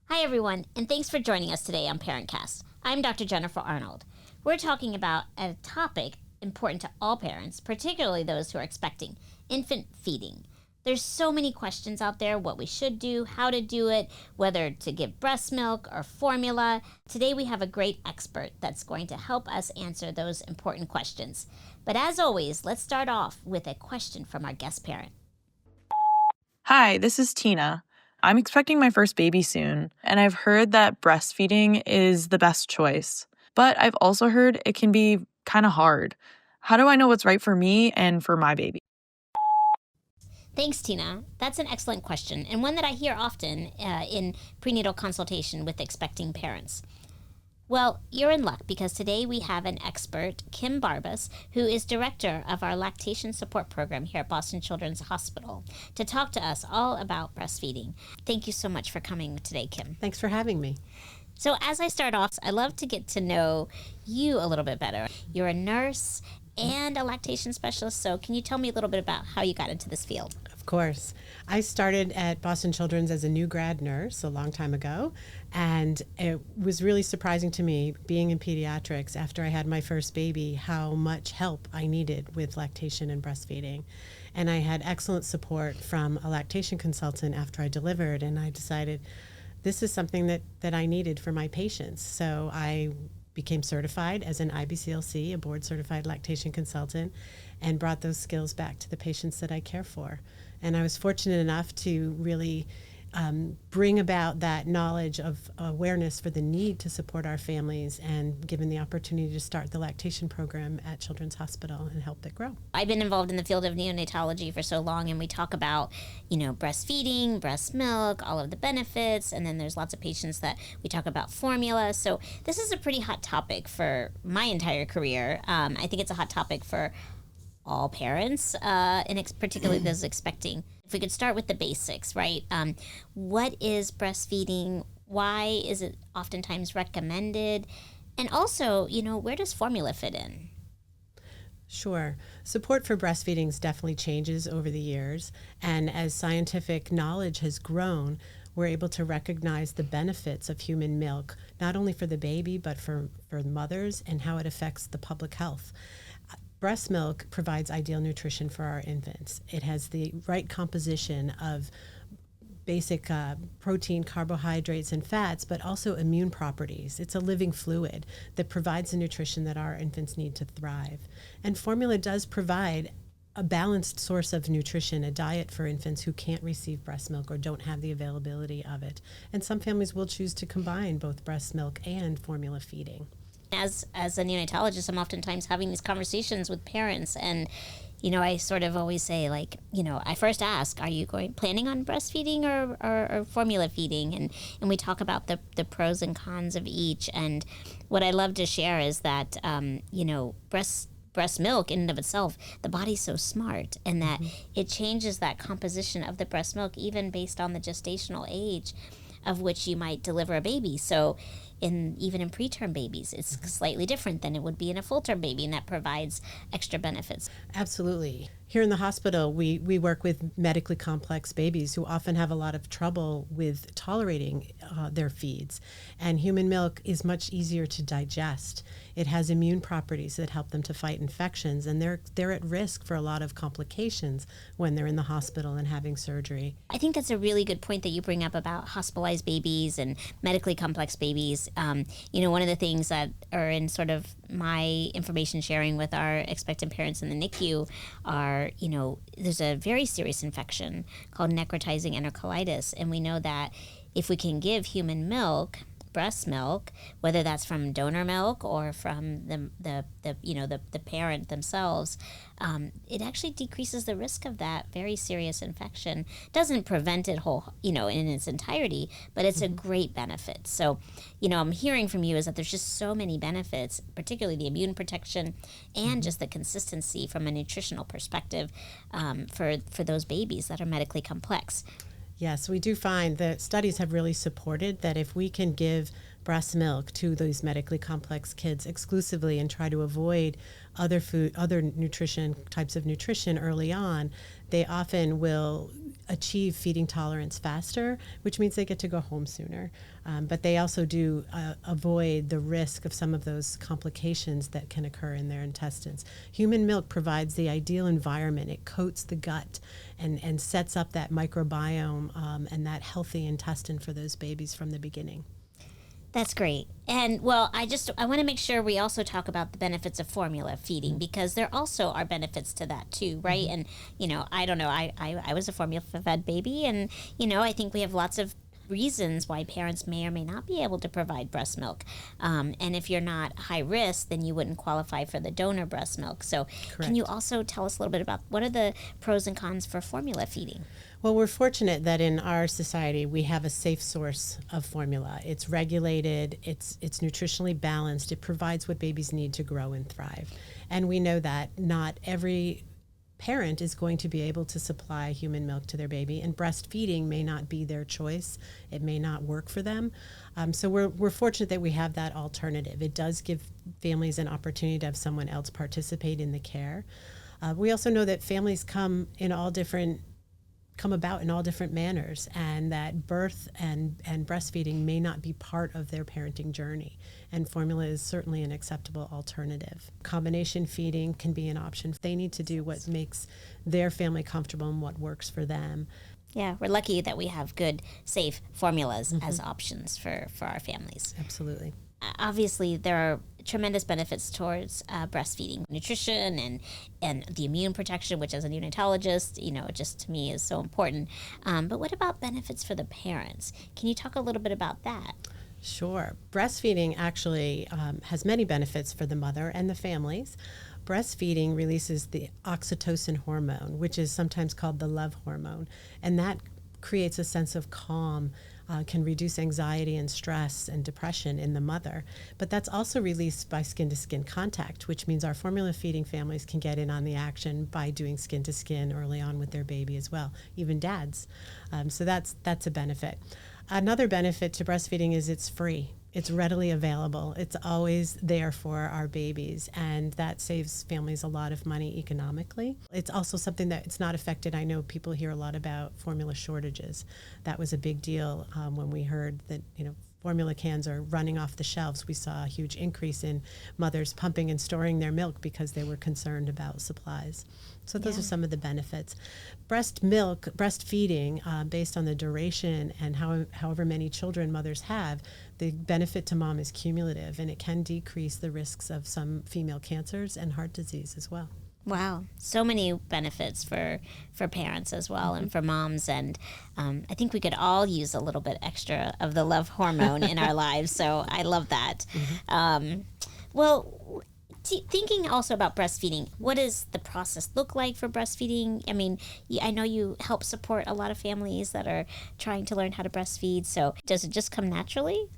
Hi, everyone, and thanks for joining us today on Parentcast. I'm Dr. Jennifer Arnold. We're talking about a topic important to all parents, particularly those who are expecting, infant feeding. There's so many questions out there, what we should do, how to do it, whether to give breast milk or formula. Today we have a great expert that's going to help us answer those important questions. But as always, let's start off with a question from our guest parent. Hi, this is Tina. I'm expecting my first baby soon, and I've heard that breastfeeding is the best choice. But I've also heard it can be kind of hard. How do I know what's right for me and for my baby? Thanks, Tina. That's an excellent question, and one that I hear often in prenatal consultation with expecting parents. Well, you're in luck because today we have an expert, Kim Barbas, who is director of our Lactation Support Program here at Boston Children's Hospital, to talk to us all about breastfeeding. Thank you so much for coming today, Kim. Thanks for having me. So as I start off, I love to get to know you a little bit better. You're a nurse and a lactation specialist, so can you tell me a little bit about how you got into this field? Of course. I started at Boston Children's as a new grad nurse a long time ago, and it was really surprising to me, being in pediatrics after I had my first baby, how much help I needed with lactation and breastfeeding. And I had excellent support from a lactation consultant after I delivered, and I decided this is something that I needed for my patients. So I became certified as an IBCLC, a board-certified lactation consultant, and brought those skills back to the patients that I care for. And I was fortunate enough to really bring about that knowledge of awareness for the need to support our families, and given the opportunity to start the lactation program at Children's Hospital and help it grow. I've been involved in the field of neonatology for so long, and we talk about, breastfeeding, breast milk, all of the benefits, and then there's lots of patients that we talk about formula. So this is a pretty hot topic for my entire career. I think it's a hot topic for all parents, and particularly those expecting. If we could start with the basics, right? What is breastfeeding? Why is it oftentimes recommended? And also, where does formula fit in? Sure. Support for breastfeeding definitely changes over the years. And as scientific knowledge has grown, we're able to recognize the benefits of human milk, not only for the baby, but for mothers, and how it affects the public health. Breast milk provides ideal nutrition for our infants. It has the right composition of basic protein, carbohydrates, and fats, but also immune properties. It's a living fluid that provides the nutrition that our infants need to thrive. And formula does provide a balanced source of nutrition, a diet for infants who can't receive breast milk or don't have the availability of it. And some families will choose to combine both breast milk and formula feeding. As a neonatologist, I'm oftentimes having these conversations with parents, and I sort of always say, I first ask, are you planning on breastfeeding or formula feeding? And we talk about the pros and cons of each. And what I love to share is that, breast milk in and of itself, the body's so smart, and that it changes that composition of the breast milk even based on the gestational age of which you might deliver a baby. So even in preterm babies, it's slightly different than it would be in a full-term baby, and that provides extra benefits. Absolutely. Here in the hospital, we work with medically complex babies who often have a lot of trouble with tolerating their feeds. And human milk is much easier to digest. It has immune properties that help them to fight infections, and they're at risk for a lot of complications when they're in the hospital and having surgery. I think that's a really good point that you bring up about hospitalized babies and medically complex babies. One of the things that are in sort of my information sharing with our expectant parents in the NICU are, there's a very serious infection called necrotizing enterocolitis, and we know that if we can give human milk, breast milk, whether that's from donor milk or from the parent themselves, it actually decreases the risk of that very serious infection. Doesn't prevent it in its entirety, but it's a great benefit. So, I'm hearing from you is that there's just so many benefits, particularly the immune protection and just the consistency from a nutritional perspective for those babies that are medically complex. Yes, we do find that studies have really supported that if we can give breast milk to those medically complex kids exclusively and try to avoid other nutrition types of nutrition early on, they often will achieve feeding tolerance faster, which means they get to go home sooner. But they also do avoid the risk of some of those complications that can occur in their intestines. Human milk provides the ideal environment. It coats the gut and sets up that microbiome and that healthy intestine for those babies from the beginning. That's great. And well, I want to make sure we also talk about the benefits of formula feeding, because there also are benefits to that too, right? Mm-hmm. And, I don't know, I was a formula fed baby, and, I think we have lots of reasons why parents may or may not be able to provide breast milk. And if you're not high risk, then you wouldn't qualify for the donor breast milk. So Correct. Can you also tell us a little bit about what are the pros and cons for formula feeding? Well, we're fortunate that in our society we have a safe source of formula. It's regulated, it's nutritionally balanced, it provides what babies need to grow and thrive. And we know that not every parent is going to be able to supply human milk to their baby, and breastfeeding may not be their choice. It may not work for them. So we're fortunate that we have that alternative. It does give families an opportunity to have someone else participate in the care. We also know that families come about in all different manners, and that birth and breastfeeding may not be part of their parenting journey, and formula is certainly an acceptable alternative. Combination feeding can be an option. They need to do what makes their family comfortable and what works for them. Yeah, we're lucky that we have good, safe formulas as options for our families. Absolutely. Obviously, there are tremendous benefits towards breastfeeding, nutrition, and the immune protection, which as a neonatologist, just to me is so important. But what about benefits for the parents? Can you talk a little bit about that? Sure. Breastfeeding actually has many benefits for the mother and the families. Breastfeeding releases the oxytocin hormone, which is sometimes called the love hormone, and that creates a sense of calm, can reduce anxiety and stress and depression in the mother. But that's also released by skin-to-skin contact, which means our formula feeding families can get in on the action by doing skin-to-skin early on with their baby as well, even dads. So that's a benefit. Another benefit to breastfeeding is it's free. It's readily available. It's always there for our babies, and that saves families a lot of money economically. It's also something that it's not affected. I know people hear a lot about formula shortages. That was a big deal when we heard that, formula cans are running off the shelves. We saw a huge increase in mothers pumping and storing their milk because they were concerned about supplies. So those are some of the benefits. Breastfeeding, based on the duration and however many children mothers have, the benefit to mom is cumulative, and it can decrease the risks of some female cancers and heart disease as well. Wow, so many benefits for parents as well, and for moms, and I think we could all use a little bit extra of the love hormone in our lives, so I love that. Well, thinking also about breastfeeding, what does the process look like for breastfeeding? I mean, I know you help support a lot of families that are trying to learn how to breastfeed, so does it just come naturally?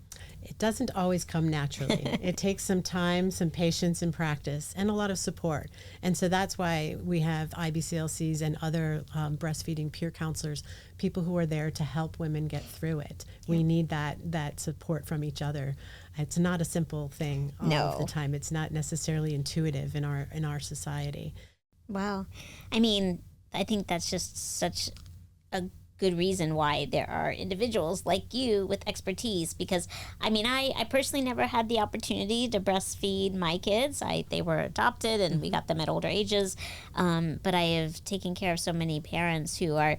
It doesn't always come naturally. It takes some time, some patience and practice, and a lot of support. And so that's why we have IBCLCs and other breastfeeding peer counselors, people who are there to help women get through it. We need that support from each other. It's not a simple thing all of the time. It's not necessarily intuitive in our society. Wow. I mean, I think that's just such a good reason why there are individuals like you with expertise, because I personally never had the opportunity to breastfeed my kids. They were adopted and we got them at older ages, but I have taken care of so many parents who are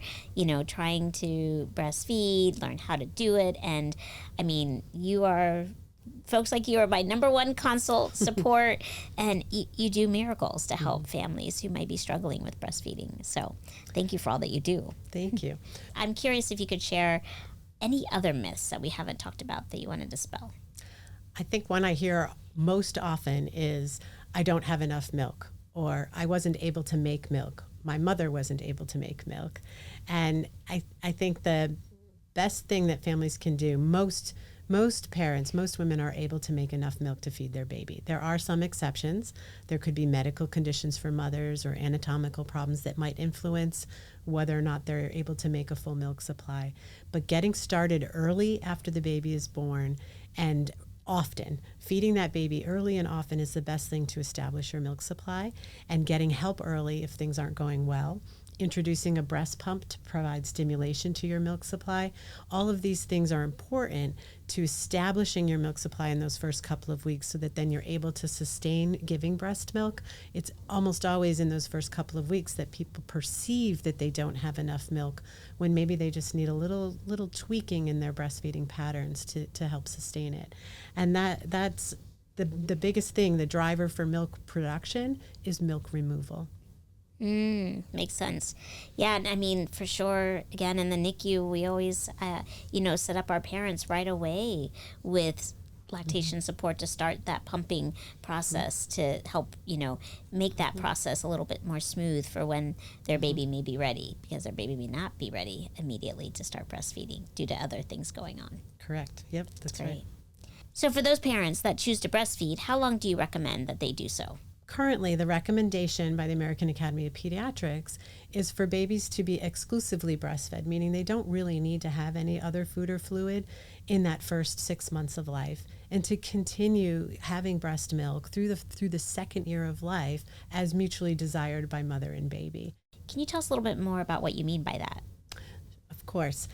trying to breastfeed, learn how to do it, and folks like you are my number one consult support, and you do miracles to help families who might be struggling with breastfeeding. So thank you for all that you do. Thank you. I'm curious if you could share any other myths that we haven't talked about that you want to dispel. I think one I hear most often is, I don't have enough milk, or I wasn't able to make milk. My mother wasn't able to make milk. And I think the best thing that families can do, most Most parents, most women are able to make enough milk to feed their baby. There are some exceptions. There could be medical conditions for mothers or anatomical problems that might influence whether or not they're able to make a full milk supply. But getting started early after the baby is born and often, feeding that baby early and often is the best thing to establish your milk supply, and getting help early if things aren't going well. Introducing a breast pump to provide stimulation to your milk supply. All of these things are important to establishing your milk supply in those first couple of weeks so that then you're able to sustain giving breast milk. It's almost always in those first couple of weeks that people perceive that they don't have enough milk when maybe they just need a little tweaking in their breastfeeding patterns to help sustain it. And that's the biggest thing, the driver for milk production is milk removal. Makes sense. Yeah, and I mean, for sure, again, in the NICU, we always, set up our parents right away with lactation support to start that pumping process to help, make that process a little bit more smooth for when their baby may be ready, because their baby may not be ready immediately to start breastfeeding due to other things going on. Correct. Yep, that's right. So for those parents that choose to breastfeed, how long do you recommend that they do so? Currently, the recommendation by the American Academy of Pediatrics is for babies to be exclusively breastfed, meaning they don't really need to have any other food or fluid in that first 6 months of life, and to continue having breast milk through the second year of life as mutually desired by mother and baby. Can you tell us a little bit more about what you mean by that? Of course.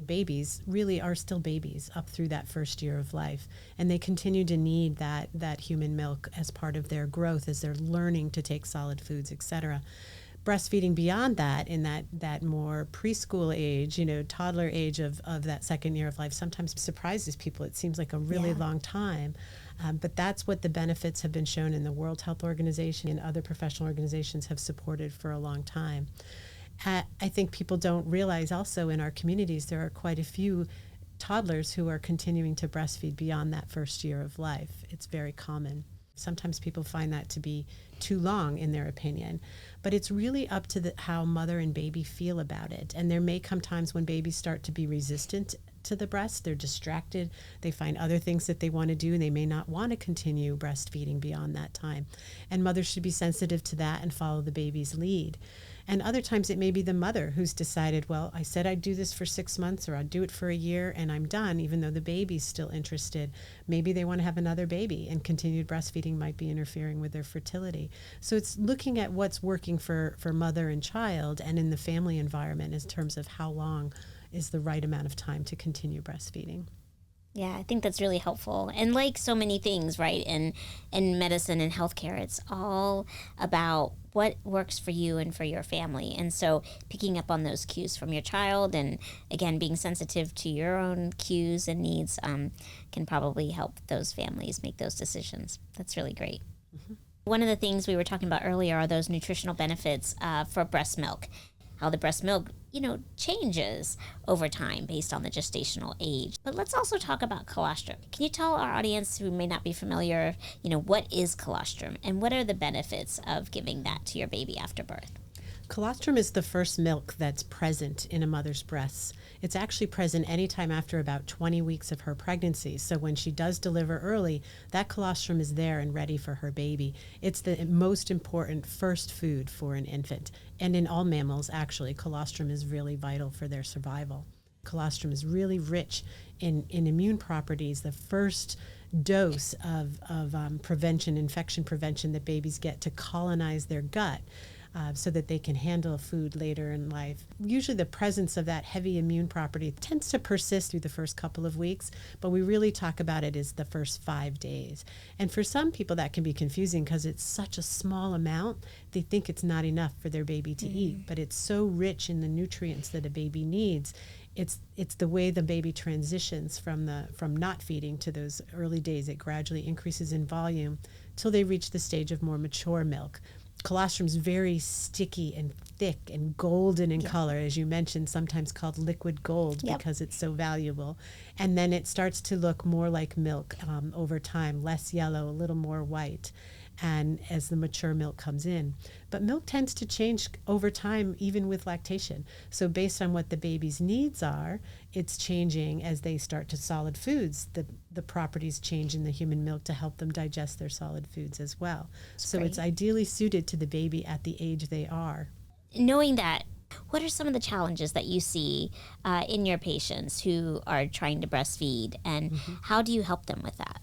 Babies really are still babies up through that first year of life, and they continue to need that human milk as part of their growth as they're learning to take solid foods, etc. Breastfeeding beyond that, in that more preschool age, toddler age of that second year of life, sometimes surprises people. It seems like a really long time. But that's what the benefits have been shown in the World Health Organization and other professional organizations have supported for a long time. I think people don't realize also in our communities there are quite a few toddlers who are continuing to breastfeed beyond that first year of life. It's very common. Sometimes people find that to be too long in their opinion, but it's really up to how mother and baby feel about it. And there may come times when babies start to be resistant to the breast. They're distracted. They find other things that they want to do, and they may not want to continue breastfeeding beyond that time. And mothers should be sensitive to that and follow the baby's lead. And other times it may be the mother who's decided, well, I said I'd do this for 6 months, or I'd do it for a year and I'm done, even though the baby's still interested. Maybe they want to have another baby, and continued breastfeeding might be interfering with their fertility. So it's looking at what's working for mother and child and in the family environment in terms of how long is the right amount of time to continue breastfeeding. Yeah, I think that's really helpful. And like so many things, right, in medicine and healthcare, it's all about what works for you and for your family. And so picking up on those cues from your child and, again, being sensitive to your own cues and needs can probably help those families make those decisions. That's really great. Mm-hmm. One of the things we were talking about earlier are those nutritional benefits for breast milk. How the breast milk, changes over time based on the gestational age. But let's also talk about colostrum. Can you tell our audience who may not be familiar, what is colostrum and what are the benefits of giving that to your baby after birth? Colostrum is the first milk that's present in a mother's breasts. It's actually present anytime after about 20 weeks of her pregnancy. So when she does deliver early, that colostrum is there and ready for her baby. It's the most important first food for an infant. And in all mammals, actually, colostrum is really vital for their survival. Colostrum is really rich in immune properties. The first dose of infection prevention that babies get to colonize their gut so that they can handle food later in life. Usually the presence of that heavy immune property tends to persist through the first couple of weeks, but we really talk about it as the first 5 days. And for some people that can be confusing because it's such a small amount, they think it's not enough for their baby to eat, but it's so rich in the nutrients that a baby needs. It's the way the baby transitions from not feeding to those early days. It gradually increases in volume till they reach the stage of more mature milk. Colostrum is very sticky and thick and golden in color, as you mentioned, sometimes called liquid gold because it's so valuable. And then it starts to look more like milk over time, less yellow, a little more white. and as the mature milk comes in. But milk tends to change over time, even with lactation. So based on what the baby's needs are, it's changing as they start to solid foods. The properties change in the human milk to help them digest their solid foods as well. So it's ideally suited to the baby at the age they are. Knowing that, what are some of the challenges that you see in your patients who are trying to breastfeed, and how do you help them with that?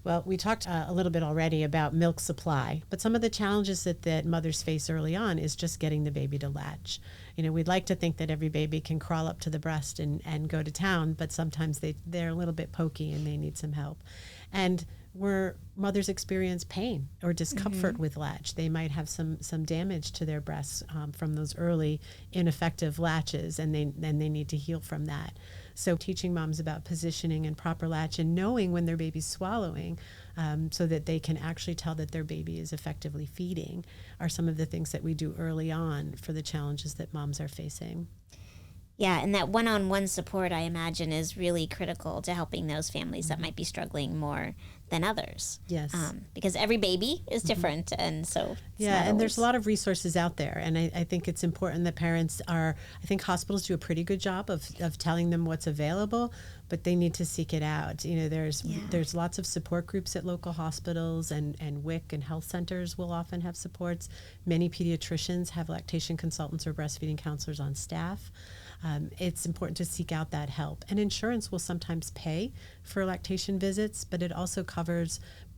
Well, we talked a little bit already about milk supply, but some of the challenges that mothers face early on is just getting the baby to latch. We'd like to think that every baby can crawl up to the breast and go to town, but sometimes they're a little bit pokey and they need some help. And where mothers experience pain or discomfort with latch, they might have some damage to their breasts from those early ineffective latches, and they need to heal from that. So teaching moms about positioning and proper latch and knowing when their baby's swallowing so that they can actually tell that their baby is effectively feeding are some of the things that we do early on for the challenges that moms are facing. Yeah, and that one-on-one support, I imagine, is really critical to helping those families that might be struggling more than others. Yes. Because every baby is different, and so there's a lot of resources out there, and I think it's important that parents I think hospitals do a pretty good job of telling them what's available, but they need to seek it out. There's lots of support groups at local hospitals, and WIC and health centers will often have supports. Many pediatricians have lactation consultants or breastfeeding counselors on staff. It's important to seek out that help. And insurance will sometimes pay for lactation visits, but it also covers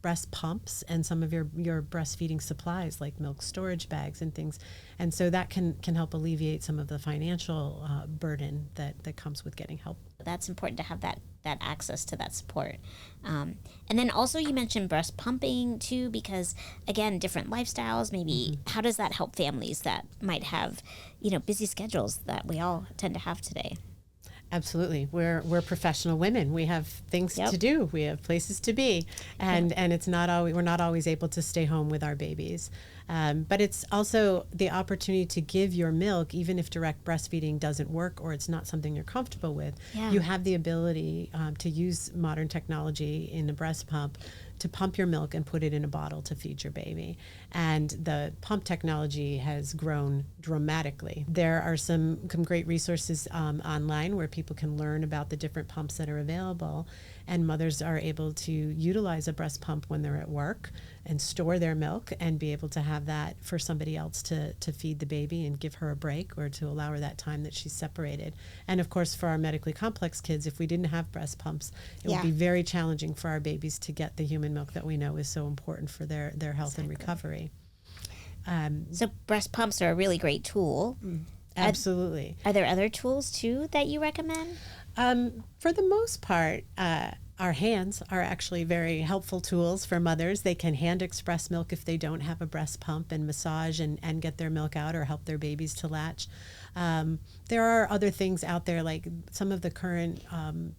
breast pumps and some of your breastfeeding supplies like milk storage bags and things. And so that can help alleviate some of the financial burden that comes with getting help. That's important to have that access to that support. And then also you mentioned breast pumping too, because again, different lifestyles, maybe how does that help families that might have, busy schedules that we all tend to have today? Absolutely. We're professional women. We have things to do. We have places to be. And it's not always, we're not always able to stay home with our babies. But it's also the opportunity to give your milk, even if direct breastfeeding doesn't work or it's not something you're comfortable with. Yeah. You have the ability to use modern technology in the breast pump to pump your milk and put it in a bottle to feed your baby. And the pump technology has grown dramatically. There are some great resources online where people can learn about the different pumps that are available, and mothers are able to utilize a breast pump when they're at work and store their milk and be able to have that for somebody else to feed the baby and give her a break or to allow her that time that she's separated. And of course, for our medically complex kids, if we didn't have breast pumps, it would be very challenging for our babies to get the human milk that we know is so important for their health and recovery. So breast pumps are a really great tool. Absolutely. Are there other tools too that you recommend? For the most part, our hands are actually very helpful tools for mothers. They can hand express milk if they don't have a breast pump and massage and get their milk out or help their babies to latch. There are other things out there, like some of the current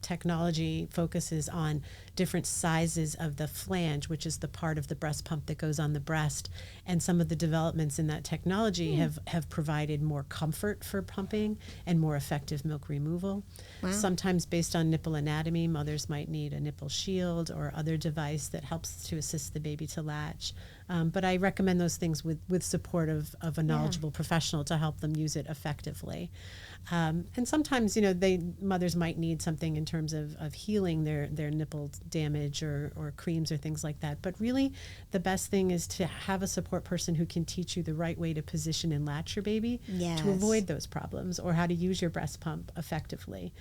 technology focuses on different sizes of the flange, which is the part of the breast pump that goes on the breast. And some of the developments in that technology have provided more comfort for pumping and more effective milk removal. Wow. Sometimes based on nipple anatomy, mothers might need a nipple shield or other device that helps to assist the baby to latch. But I recommend those things with support of a knowledgeable professional to help them use it effectively. And sometimes, mothers might need something in terms of healing their nipple damage or creams or things like that. But really, the best thing is to have a support person who can teach you the right way to position and latch your baby to avoid those problems, or how to use your breast pump effectively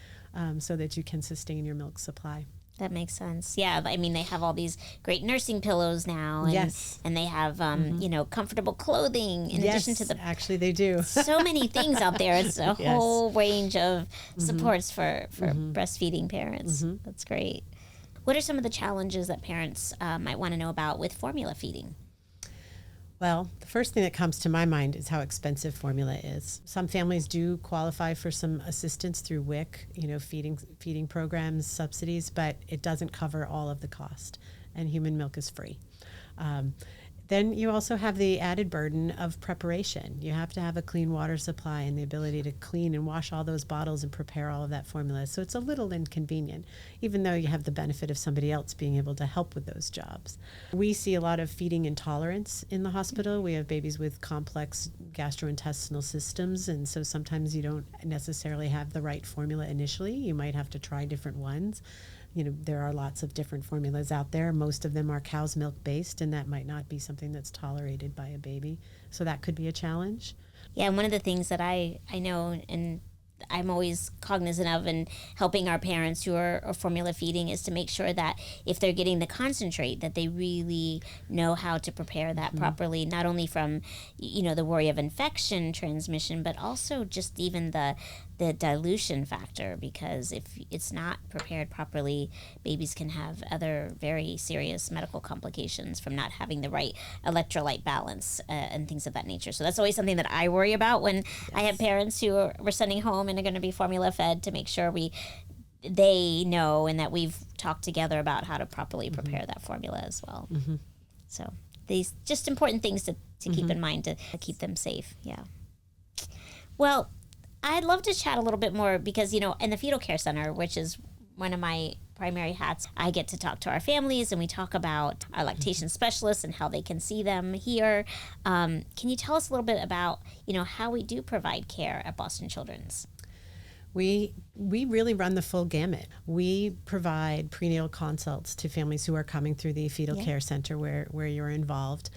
so that you can sustain your milk supply. That makes sense. Yeah, I mean, they have all these great nursing pillows now, and they have comfortable clothing in addition to the. Actually, they do. So many things out there. It's a whole range of supports for breastfeeding parents. That's great. What are some of the challenges that parents might want to know about with formula feeding? Well, the first thing that comes to my mind is how expensive formula is. Some families do qualify for some assistance through WIC, feeding programs, subsidies, but it doesn't cover all of the cost, and human milk is free. Then you also have the added burden of preparation. You have to have a clean water supply and the ability to clean and wash all those bottles and prepare all of that formula. So it's a little inconvenient, even though you have the benefit of somebody else being able to help with those jobs. We see a lot of feeding intolerance in the hospital. We have babies with complex gastrointestinal systems, and so sometimes you don't necessarily have the right formula initially. You might have to try different ones. There are lots of different formulas out there. Most of them are cow's milk based, and that might not be something that's tolerated by a baby. So that could be a challenge. Yeah, and one of the things that I know and I'm always cognizant of and helping our parents who are formula feeding is to make sure that if they're getting the concentrate, that they really know how to prepare that properly, not only from, the worry of infection transmission, but also just even the dilution factor, because if it's not prepared properly, babies can have other very serious medical complications from not having the right electrolyte balance and things of that nature. So that's always something that I worry about when I have parents who we're sending home and are going to be formula fed, to make sure they know and that we've talked together about how to properly prepare that formula as well. So these just important things to keep in mind to keep them safe. Yeah. Well, I'd love to chat a little bit more because, in the fetal care center, which is one of my primary hats, I get to talk to our families and we talk about our lactation specialists and how they can see them here. Can you tell us a little bit about, how we do provide care at Boston Children's? We really run the full gamut. We provide prenatal consults to families who are coming through the fetal care center where you're involved.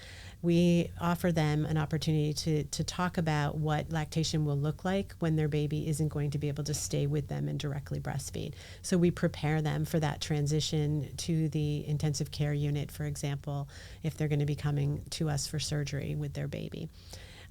We offer them an opportunity to talk about what lactation will look like when their baby isn't going to be able to stay with them and directly breastfeed. So we prepare them for that transition to the intensive care unit, for example, if they're going to be coming to us for surgery with their baby.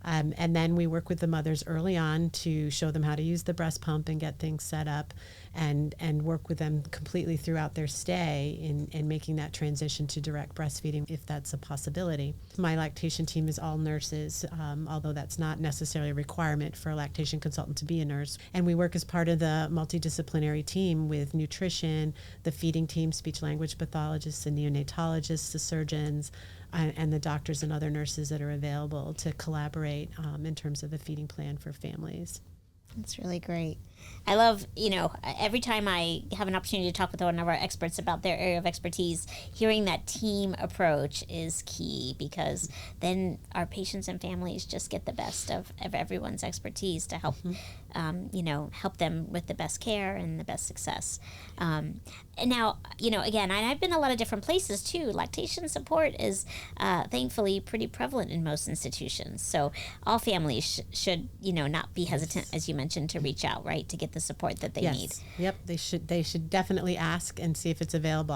And then we work with the mothers early on to show them how to use the breast pump and get things set up, and work with them completely throughout their stay in making that transition to direct breastfeeding, if that's a possibility. My lactation team is all nurses, although that's not necessarily a requirement for a lactation consultant to be a nurse. And we work as part of the multidisciplinary team with nutrition, the feeding team, speech language pathologists, the neonatologists, the surgeons, and the doctors and other nurses that are available to collaborate in terms of the feeding plan for families. That's really great. I love, every time I have an opportunity to talk with one of our experts about their area of expertise, hearing that team approach is key, because then our patients and families just get the best of everyone's expertise to help, help them with the best care and the best success. And now, again, I've been a lot of different places too. Lactation support is thankfully pretty prevalent in most institutions. So all families should, not be hesitant, as you mentioned, to reach out, right, to get the support that they need. Yep, they should definitely ask and see if it's available.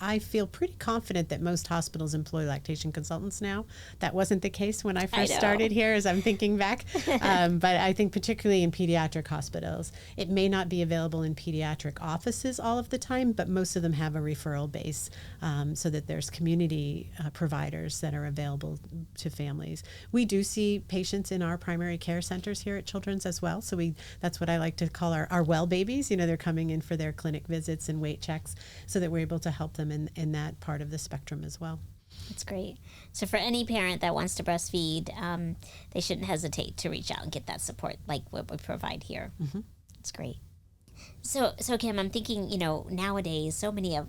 I feel pretty confident that most hospitals employ lactation consultants now. That wasn't the case when I first started here, as I'm thinking back. But I think particularly in pediatric hospitals, it may not be available in pediatric offices all of the time, but most of them have a referral base, so that there's community providers that are available to families. We do see patients in our primary care centers here at Children's as well. So that's what I like to call our well babies. They're coming in for their clinic visits and weight checks, so that we're able to help them in that part of the spectrum as well. That's great. So for any parent that wants to breastfeed, they shouldn't hesitate to reach out and get that support like what we provide here. It's great. So Kim, I'm thinking, nowadays so many of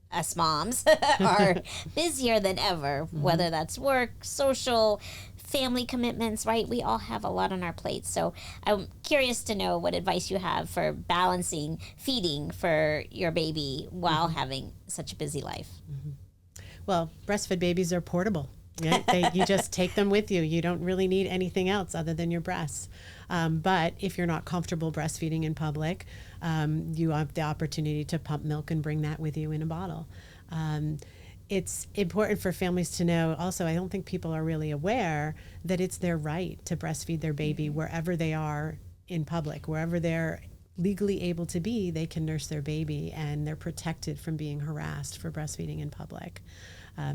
us moms are busier than ever, whether that's work, social, family commitments, right? We all have a lot on our plates. So I'm curious to know what advice you have for balancing feeding for your baby while having such a busy life. Well, breastfed babies are portable. Yeah, you just take them with you. You don't really need anything else other than your breasts. But if you're not comfortable breastfeeding in public, you have the opportunity to pump milk and bring that with you in a bottle. It's important for families to know also, I don't think people are really aware that it's their right to breastfeed their baby wherever they are in public, wherever they're legally able to be, they can nurse their baby, and they're protected from being harassed for breastfeeding in public.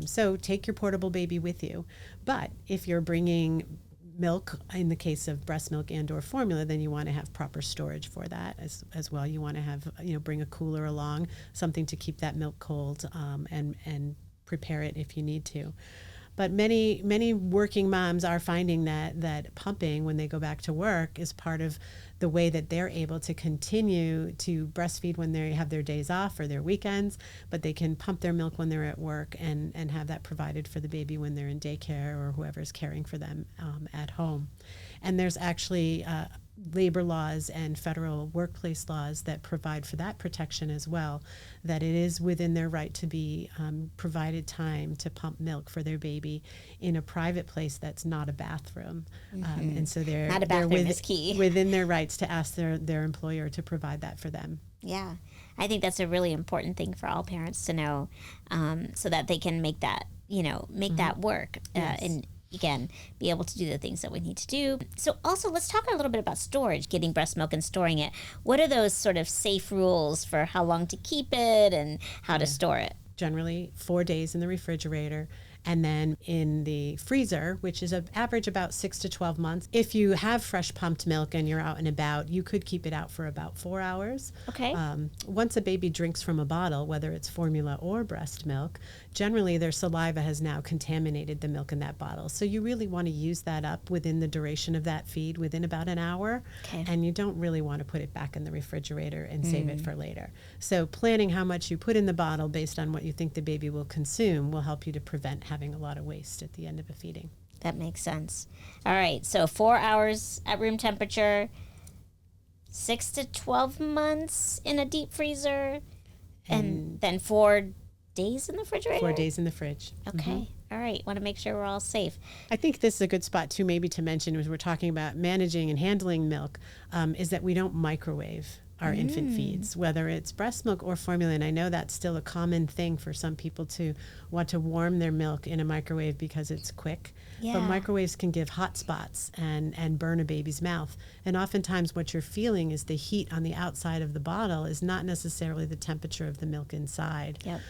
So take your portable baby with you. But if you're bringing milk, in the case of breast milk and or formula, then you want to have proper storage for that as well. You want to have, bring a cooler along, something to keep that milk cold, and prepare it if you need to. But many working moms are finding that pumping when they go back to work is part of the way that they're able to continue to breastfeed when they have their days off or their weekends, but they can pump their milk when they're at work and have that provided for the baby when they're in daycare or whoever's caring for them at home. And there's actually labor laws and federal workplace laws that provide for that protection as well, that it is within their right to be provided time to pump milk for their baby in a private place that's not a bathroom. And so they're is key. Within their rights to ask their employer to provide that for them. Yeah, I think that's a really important thing for all parents to know, so that they can make that, that work. Yes. And again, be able to do the things that we need to do. So also, let's talk a little bit about storage, getting breast milk and storing it. What are those sort of safe rules for how long to keep it and how to store it? Generally 4 days in the refrigerator, and then in the freezer, which is an average about 6 to 12 months. If you have fresh pumped milk and you're out and about, you could keep it out for about 4 hours. Okay. Once a baby drinks from a bottle, whether it's formula or breast milk, generally their saliva has now contaminated the milk in that bottle. So you really want to use that up within the duration of that feed, within about an hour. Okay. And you don't really want to put it back in the refrigerator and save it for later. So planning how much you put in the bottle based on what you think the baby will consume will help you to prevent having a lot of waste at the end of a feeding. That makes sense. All right, so 4 hours at room temperature, 6 to 12 months in a deep freezer, and then 4 days in the refrigerator? 4 days in the fridge. Okay. All right. Want to make sure we're all safe. I think this is a good spot too, maybe to mention, as we're talking about managing and handling milk, is that we don't microwave our infant feeds, whether it's breast milk or formula. And I know that's still a common thing for some people to want to warm their milk in a microwave because it's quick. Yeah. But microwaves can give hot spots and burn a baby's mouth. And oftentimes what you're feeling is the heat on the outside of the bottle is not necessarily the temperature of the milk inside. Yep.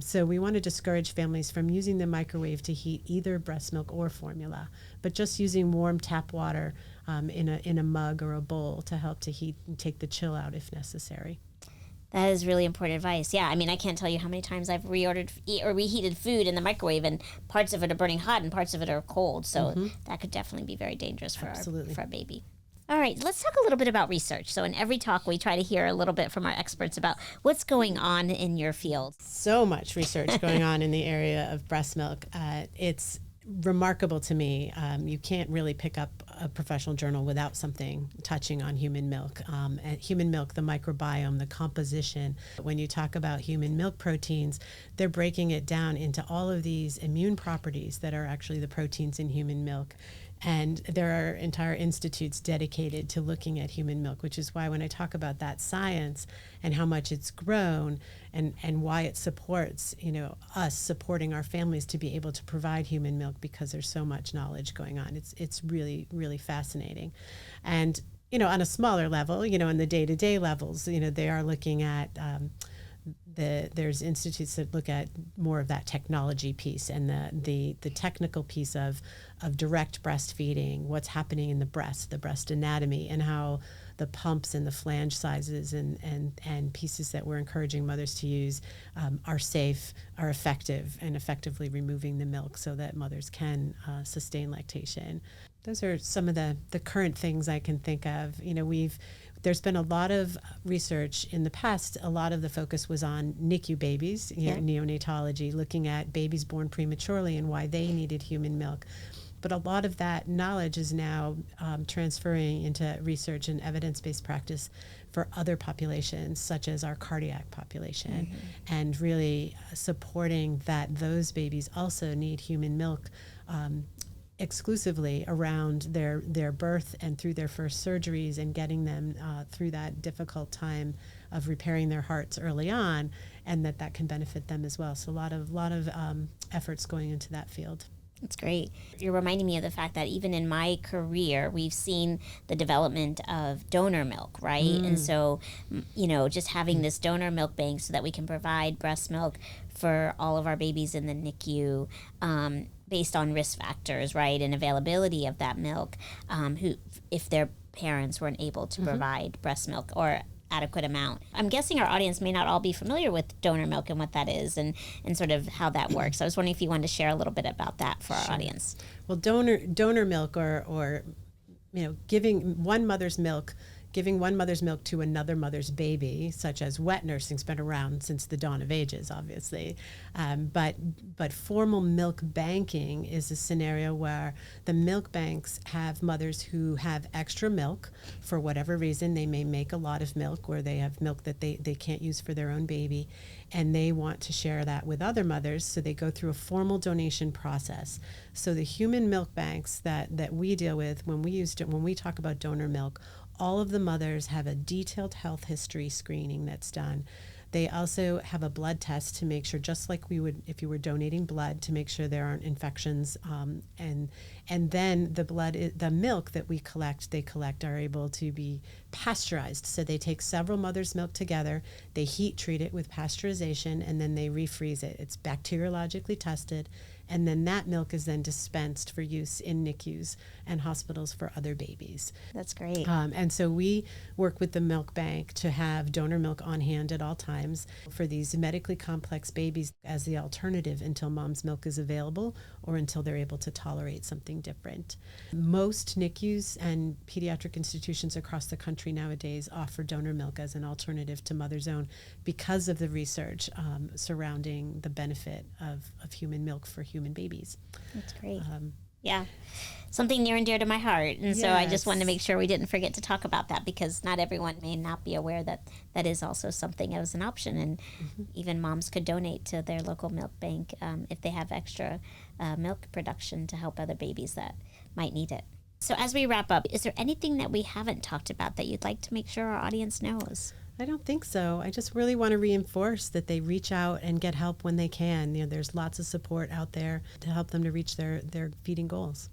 So we want to discourage families from using the microwave to heat either breast milk or formula, but just using warm tap water in a mug or a bowl to help to heat and take the chill out if necessary. That is really important advice. Yeah, I mean, I can't tell you how many times I've reheated food in the microwave, and parts of it are burning hot and parts of it are cold. So that could definitely be very dangerous for our baby. All right, let's talk a little bit about research. So in every talk, we try to hear a little bit from our experts about what's going on in your field. So much research going on in the area of breast milk. It's remarkable to me. You can't really pick up a professional journal without something touching on human milk. And human milk, the microbiome, the composition. When you talk about human milk proteins, they're breaking it down into all of these immune properties that are actually the proteins in human milk. And there are entire institutes dedicated to looking at human milk, which is why when I talk about that science and how much it's grown and why it supports, us supporting our families to be able to provide human milk, because there's so much knowledge going on. It's really, really fascinating. And, on a smaller level, in the day-to-day levels, they are looking at there's institutes that look at more of that technology piece and the technical piece of direct breastfeeding, what's happening in the breast anatomy, and how the pumps and the flange sizes and pieces that we're encouraging mothers to use are safe, are effective, and effectively removing the milk so that mothers can sustain lactation. Those are some of the current things I can think of. There's been a lot of research in the past. A lot of the focus was on NICU babies, neonatology, looking at babies born prematurely and why they needed human milk. But a lot of that knowledge is now transferring into research and evidence-based practice for other populations, such as our cardiac population, and really supporting that those babies also need human milk exclusively around their birth and through their first surgeries, and getting them through that difficult time of repairing their hearts early on, and that can benefit them as well. So a lot of efforts going into that field. That's great. You're reminding me of the fact that even in my career, we've seen the development of donor milk, right? And so, just having this donor milk bank so that we can provide breast milk for all of our babies in the NICU, based on risk factors, right, and availability of that milk, who, if their parents weren't able to provide breast milk, or adequate amount. I'm guessing our audience may not all be familiar with donor milk and what that is and sort of how that works. I was wondering if you wanted to share a little bit about that for our audience. Well, donor milk or giving one mother's milk to another mother's baby, such as wet nursing's been around since the dawn of ages, obviously. But formal milk banking is a scenario where the milk banks have mothers who have extra milk for whatever reason. They may make a lot of milk, or they have milk that they can't use for their own baby, and they want to share that with other mothers, so they go through a formal donation process. So the human milk banks that we deal with, when we talk about donor milk, all of the mothers have a detailed health history screening that's done. They also have a blood test to make sure, just like we would if you were donating blood, to make sure there aren't infections. And then the milk that they collect are able to be pasteurized. So they take several mothers' milk together, they heat treat it with pasteurization, and then they refreeze it. It's bacteriologically tested, and then that milk is then dispensed for use in NICUs and hospitals for other babies. That's great. And so we work with the milk bank to have donor milk on hand at all times for these medically complex babies as the alternative until mom's milk is available or until they're able to tolerate something different. Most NICUs and pediatric institutions across the country nowadays offer donor milk as an alternative to Mother's Own because of the research surrounding the benefit of human milk for human babies. That's great. Yeah. Something near and dear to my heart. And so I just wanted to make sure we didn't forget to talk about that, because not everyone may not be aware that is also something as an option. And even moms could donate to their local milk bank if they have extra milk production to help other babies that might need it. So as we wrap up, is there anything that we haven't talked about that you'd like to make sure our audience knows? I don't think so. I just really want to reinforce that they reach out and get help when they can. There's lots of support out there to help them to reach their feeding goals.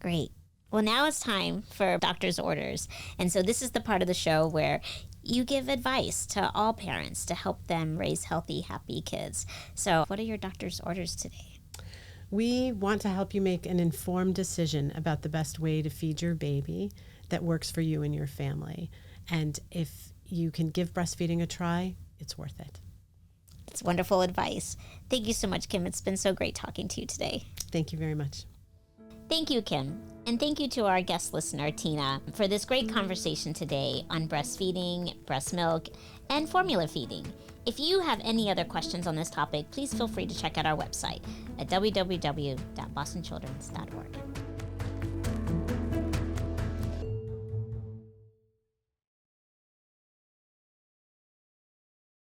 Great. Well, now it's time for doctor's orders. And so this is the part of the show where you give advice to all parents to help them raise healthy, happy kids. So what are your doctor's orders today? We want to help you make an informed decision about the best way to feed your baby that works for you and your family. And if you can give breastfeeding a try, it's worth it. It's wonderful advice. Thank you so much, Kim. It's been so great talking to you today. Thank you very much. Thank you, Kim. And thank you to our guest listener, Tina, for this great conversation today on breastfeeding, breast milk, and formula feeding. If you have any other questions on this topic, please feel free to check out our website at www.bostonchildrens.org.